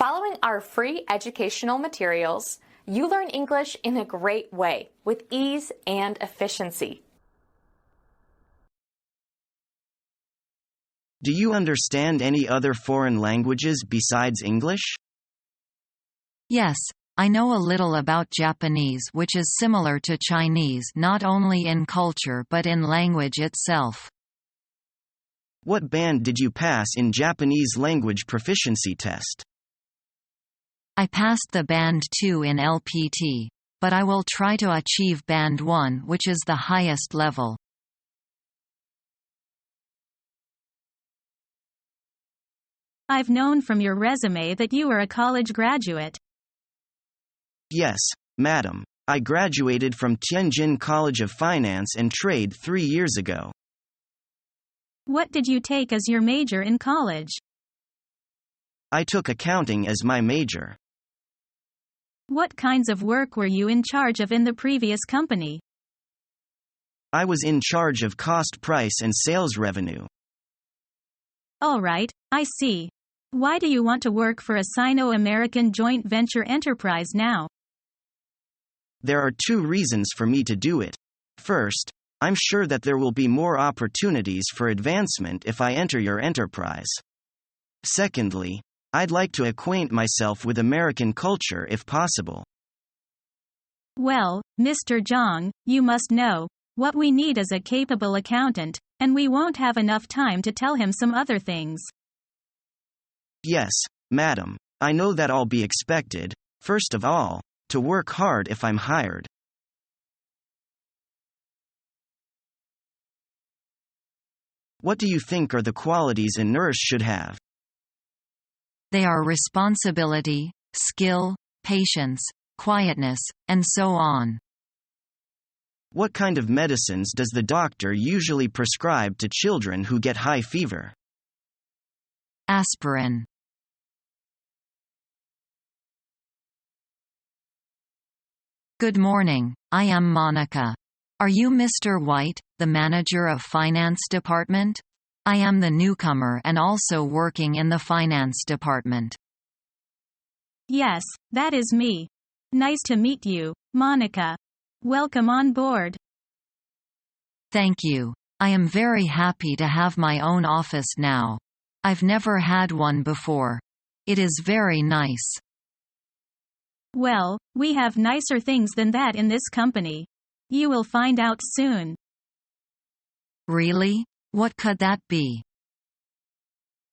Following our free educational materials, you learn English in a great way with ease and efficiency. Do you understand any other foreign languages besides English? Yes, I know a little about Japanese, which is similar to Chinese not only in culture but in language itself. What band did you pass in Japanese language proficiency test? I passed the Band 2 in LPT, but I will try to achieve Band 1, which is the highest level. I've known from your resume that you are a college graduate. Yes, madam. I graduated from Tianjin College of Finance and Trade 3 years ago. What did you take as your major in college? I took accounting as my major. What kinds of work were you in charge of in the previous company? I was in charge of cost price and sales revenue. All right, I see. Why do you want to work for a Sino-American joint venture enterprise now? There are 2 reasons for me to do it. First, I'm sure that there will be more opportunities for advancement if I enter your enterprise. Secondly, I'd like to acquaint myself with American culture if possible. Well, Mr. Zhang, you must know, what we need is a capable accountant, and we won't have enough time to tell him some other things. Yes, madam, I know that I'll be expected, first of all, to work hard if I'm hired. What do you think are the qualities a nurse should have? They are responsibility, skill, patience, quietness, and so on. What kind of medicines does the doctor usually prescribe to children who get high fever? Aspirin. Good morning, I am Monica. Are you Mr. White, the manager of finance department? I am the newcomer and also working in the finance department. Yes, that is me. Nice to meet you, Monica. Welcome on board. Thank you. I am very happy to have my own office now. I've never had one before. It is very nice. Well, we have nicer things than that in this company. You will find out soon. Really? What could that be?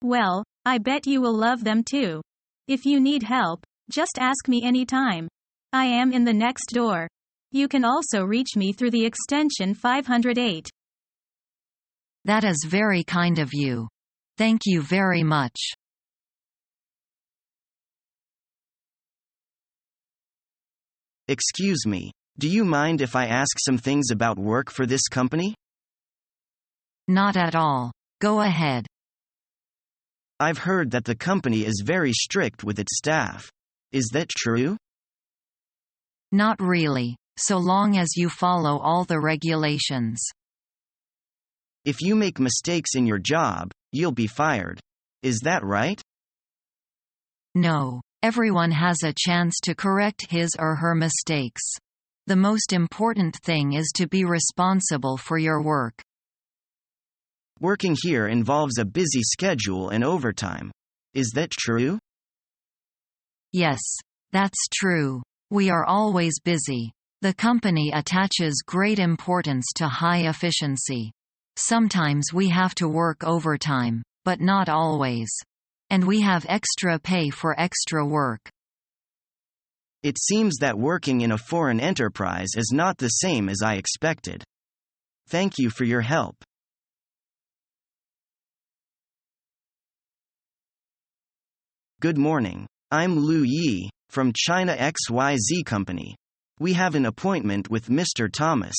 Well, I bet you will love them too. If you need help, just ask me anytime. I am in the next door. You can also reach me through the extension 508. That is very kind of you. Thank you very much. Excuse me, do you mind if I ask some things about work for this company? Not at all. Go ahead. I've heard that the company is very strict with its staff. Is that true? Not really, so long as you follow all the regulations. If you make mistakes in your job, you'll be fired. Is that right? No, everyone has a chance to correct his or her mistakes. The most important thing is to be responsible for your work. Working here involves a busy schedule and overtime. Is that true? Yes, that's true. We are always busy. The company attaches great importance to high efficiency. Sometimes we have to work overtime, but not always. And we have extra pay for extra work. It seems that working in a foreign enterprise is not the same as I expected. Thank you for your help. Good morning. I'm Lu Yi, from China XYZ Company. We have an appointment with Mr. Thomas.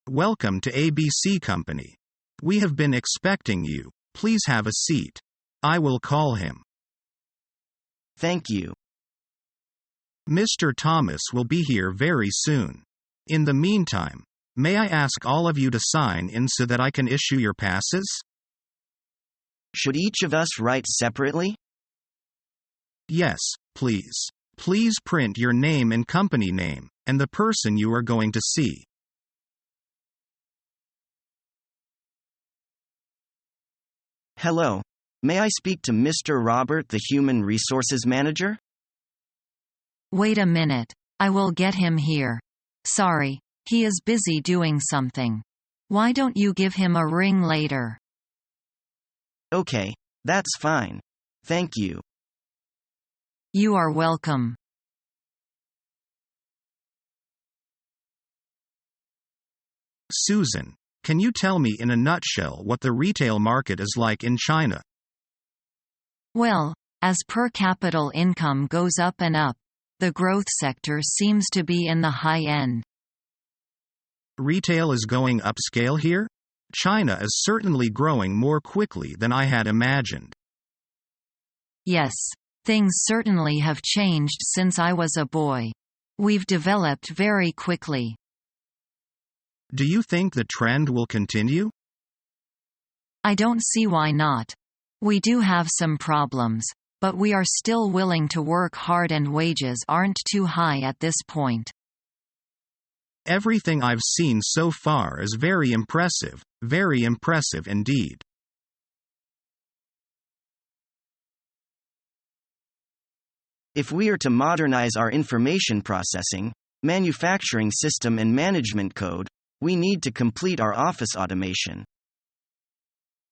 Welcome to ABC Company. We have been expecting you. Please have a seat. I will call him. Thank you. Mr. Thomas will be here very soon. In the meantime, may I ask all of you to sign in so that I can issue your passes? Should each of us write separately? Yes, please. Please print your name and company name, and the person you are going to see. Hello. May I speak to Mr. Robert, the Human Resources Manager? Wait a minute. I will get him here. Sorry, he is busy doing something. Why don't you give him a ring later? Okay, that's fine. Thank you. You are welcome. Susan, can you tell me in a nutshell what the retail market is like in China? Well, as per capita income goes up and up, the growth sector seems to be in the high end. Retail is going upscale here? China is certainly growing more quickly than I had imagined. Yes, things certainly have changed since I was a boy. We've developed very quickly. Do you think the trend will continue? I don't see why not. We do have some problems, but we are still willing to work hard and wages aren't too high at this point. Everything I've seen so far is very impressive indeed. If we are to modernize our information processing, manufacturing system and management code, we need to complete our office automation.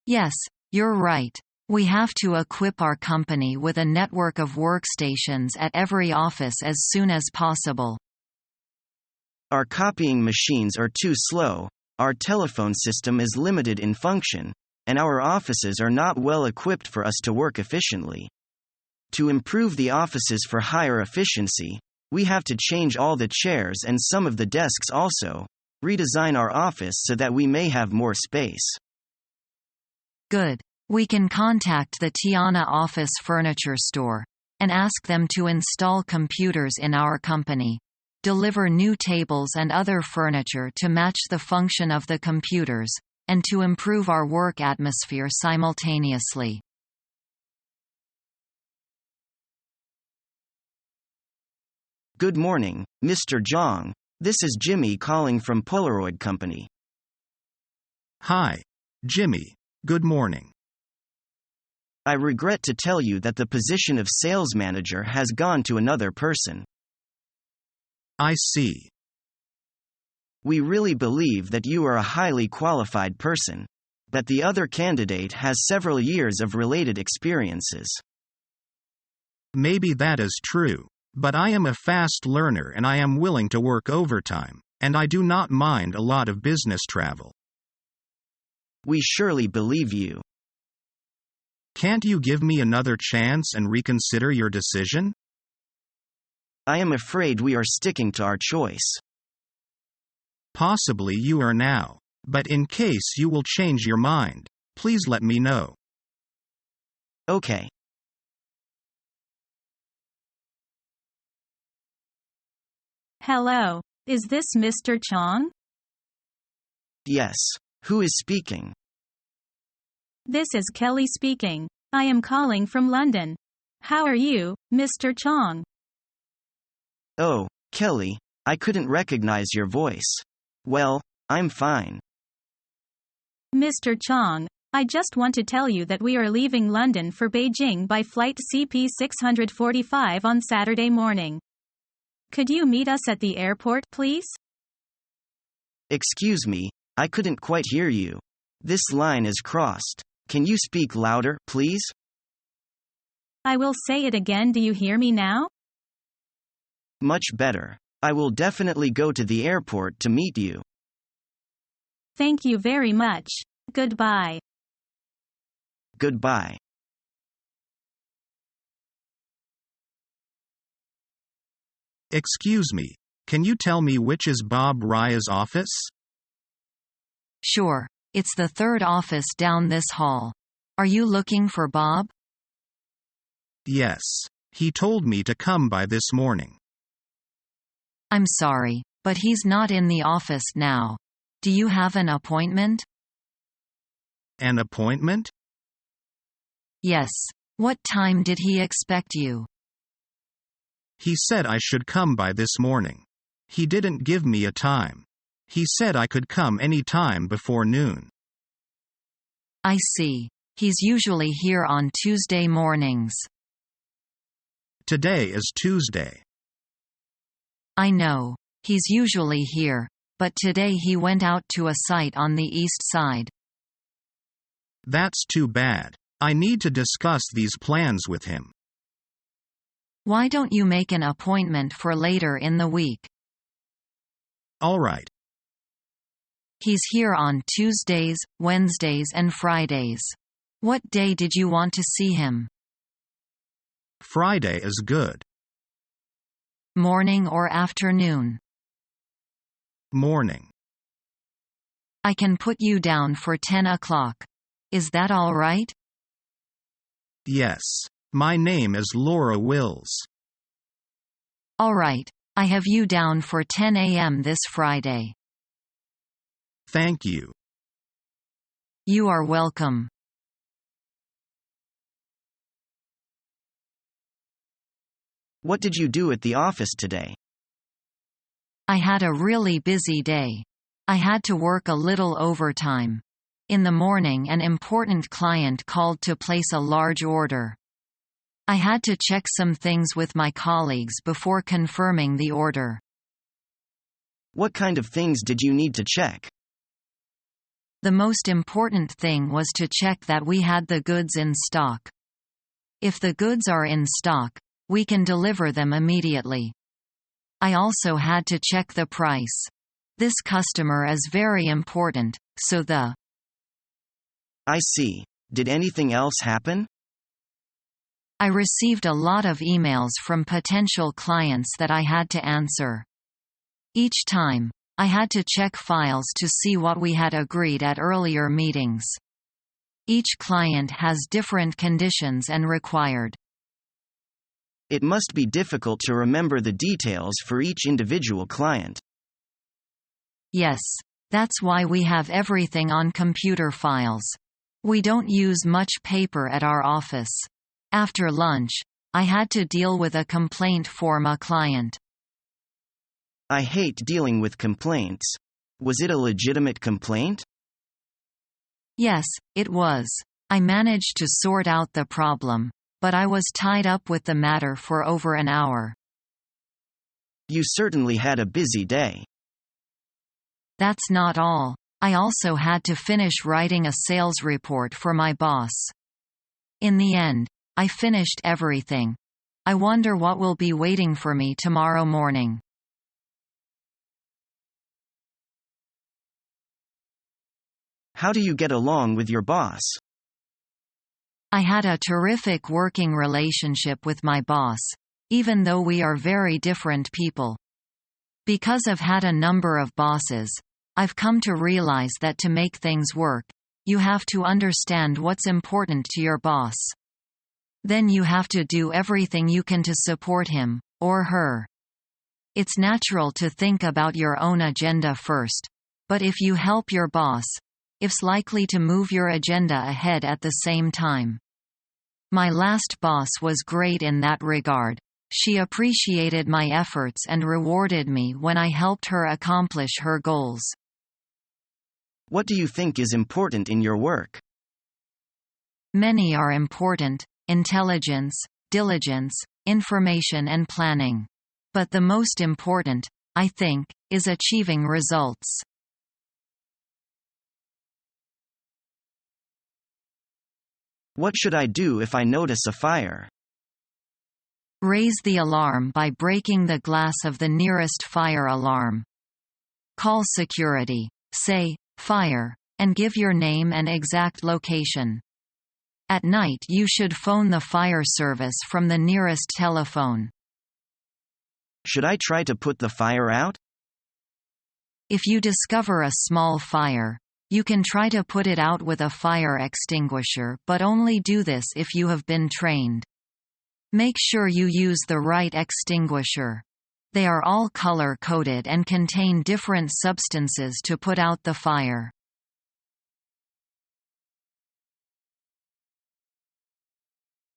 Yes, you're right. We have to equip our company with a network of workstations at every office as soon as possible. Our copying machines are too slow, our telephone system is limited in function, and our offices are not well equipped for us to work efficiently. To improve the offices for higher efficiency, we have to change all the chairs and some of the desks also, redesign our office so that we may have more space. Good. We can contact the Tiana office furniture store and ask them to install computers in our company, deliver new tables and other furniture to match the function of the computers, and to improve our work atmosphere simultaneously. Good morning, Mr. Zhang. This is Jimmy calling from Polaroid Company. Hi, Jimmy. Good morning. I regret to tell you that the position of sales manager has gone to another person. I see. We really believe that you are a highly qualified person, but the other candidate has several years of related experiences. Maybe that is true, but I am a fast learner and I am willing to work overtime, and I do not mind a lot of business travel. We surely believe you. Can't you give me another chance and reconsider your decision? I am afraid we are sticking to our choice. Possibly you are now, but in case you will change your mind, please let me know. Okay. Hello. Is this Mr. Chong? Yes. Who is speaking? This is Kelly speaking. I am calling from London. How are you, Mr. Chong? Oh, Kelly, I couldn't recognize your voice. Well, I'm fine. Mr. Chong, I just want to tell you that we are leaving London for Beijing by flight CP 645 on Saturday morning. Could you meet us at the airport, please? Excuse me, I couldn't quite hear you. This line is crossed. Can you speak louder, please? I will say it again. Do you hear me now? Much better. I will definitely go to the airport to meet you. Thank you very much. Goodbye. Goodbye. Excuse me, can you tell me which is Bob Raya's office? Sure, it's the third office down this hall. Are you looking for Bob? Yes. He told me to come by this morning. I'm sorry, but he's not in the office now. Do you have an appointment? An appointment? Yes. What time did he expect you? He said I should come by this morning. He didn't give me a time. He said I could come any time before noon. I see. He's usually here on Tuesday mornings. Today is Tuesday. I know. He's usually here, but today he went out to a site on the east side. That's too bad. I need to discuss these plans with him. Why don't you make an appointment for later in the week? All right. He's here on Tuesdays, Wednesdays and Fridays. What day did you want to see him? Friday is good. Morning or afternoon? Morning. I can put you down for 10 o'clock. Is that all right? Yes. My name is Laura Wills. All right. I have you down for 10 a.m. this Friday. Thank you. You are welcome. What did you do at the office today? I had a really busy day. I had to work a little overtime. In the morning, an important client called to place a large order. I had to check some things with my colleagues before confirming the order. What kind of things did you need to check? The most important thing was to check that we had the goods in stock. If the goods are in stock, we can deliver them immediately. I also had to check the price. This customer is very important, so the... I see. Did anything else happen? I received a lot of emails from potential clients that I had to answer. Each time, I had to check files to see what we had agreed at earlier meetings. Each client has different conditions and required. It must be difficult to remember the details for each individual client. Yes, that's why we have everything on computer files. We don't use much paper at our office. After lunch, I had to deal with a complaint from a client. I hate dealing with complaints. Was it a legitimate complaint? Yes, it was. I managed to sort out the problem, but I was tied up with the matter for over an hour. You certainly had a busy day. That's not all. I also had to finish writing a sales report for my boss. In the end, I finished everything. I wonder what will be waiting for me tomorrow morning. How do you get along with your boss? I had a terrific working relationship with my boss, even though we are very different people. Because I've had a number of bosses, I've come to realize that to make things work, you have to understand what's important to your boss. Then you have to do everything you can to support him, or her. It's natural to think about your own agenda first, but if you help your boss, it's likely to move your agenda ahead at the same time. My last boss was great in that regard. She appreciated my efforts and rewarded me when I helped her accomplish her goals. What do you think is important in your work? Many are important: intelligence, diligence, information and planning. But the most important, I think, is achieving results. What should I do if I notice a fire? Raise the alarm by breaking the glass of the nearest fire alarm. Call security, say, "Fire," and give your name and exact location. At night you should phone the fire service from the nearest telephone. Should I try to put the fire out? If you discover a small fire, you can try to put it out with a fire extinguisher, but only do this if you have been trained. Make sure you use the right extinguisher. They are all color-coded and contain different substances to put out the fire.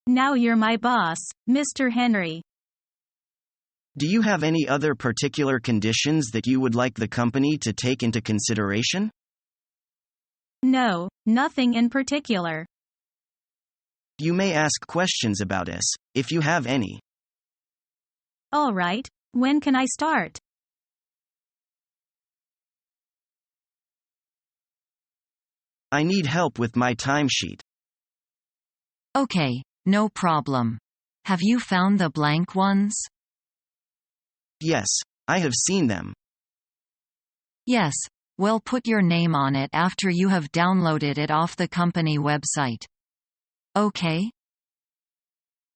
Now you're my boss, Mr. Henry. Do you have any other particular conditions that you would like the company to take into consideration? No, nothing in particular. You may ask questions about us, if you have any. All right, when can I start? I need help with my timesheet. Okay, no problem. Have you found the blank ones? Yes, I have seen them. Yes, well, put your name on it after you have downloaded it off the company website. Okay?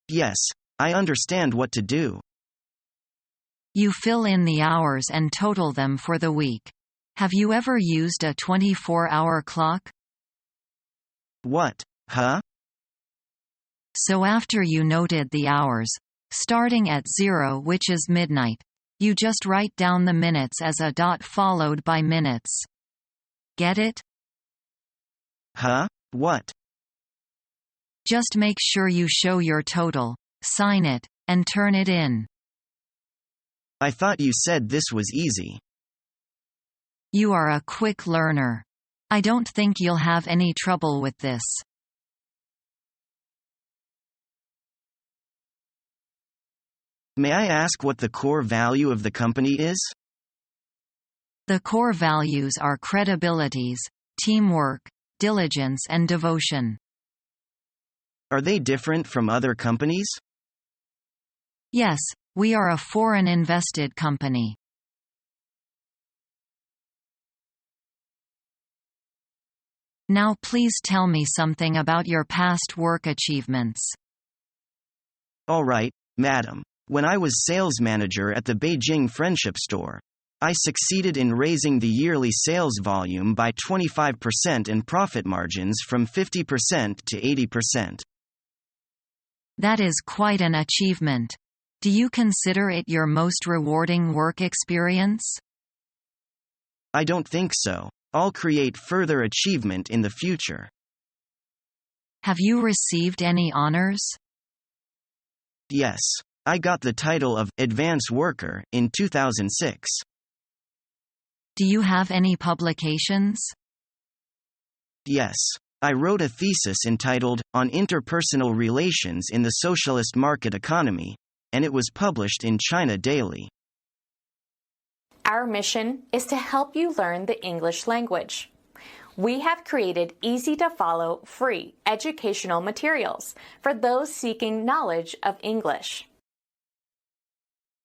Yes, I understand what to do. You fill in the hours and total them for the week. Have you ever used a 24-hour clock? What? Huh? So after you noted the hours, starting at 0, which is midnight, you just write down the minutes as a dot followed by minutes. Get it? Huh? What? Just make sure you show your total, sign it, and turn it in. I thought you said this was easy. You are a quick learner. I don't think you'll have any trouble with this. May I ask what the core value of the company is? The core values are credibilities, teamwork, diligence and devotion. Are they different from other companies? Yes, we are a foreign invested company. Now please tell me something about your past work achievements. All right, madam. When I was sales manager at the Beijing Friendship Store, I succeeded in raising the yearly sales volume by 25% and profit margins from 50% to 80%. That is quite an achievement. Do you consider it your most rewarding work experience? I don't think so. I'll create further achievement in the future. Have you received any honors? Yes. I got the title of Advanced Worker in 2006. Do you have any publications? Yes. I wrote a thesis entitled On Interpersonal Relations in the Socialist Market Economy, and it was published in China Daily. Our mission is to help you learn the English language. We have created easy-to-follow, free educational materials for those seeking knowledge of English.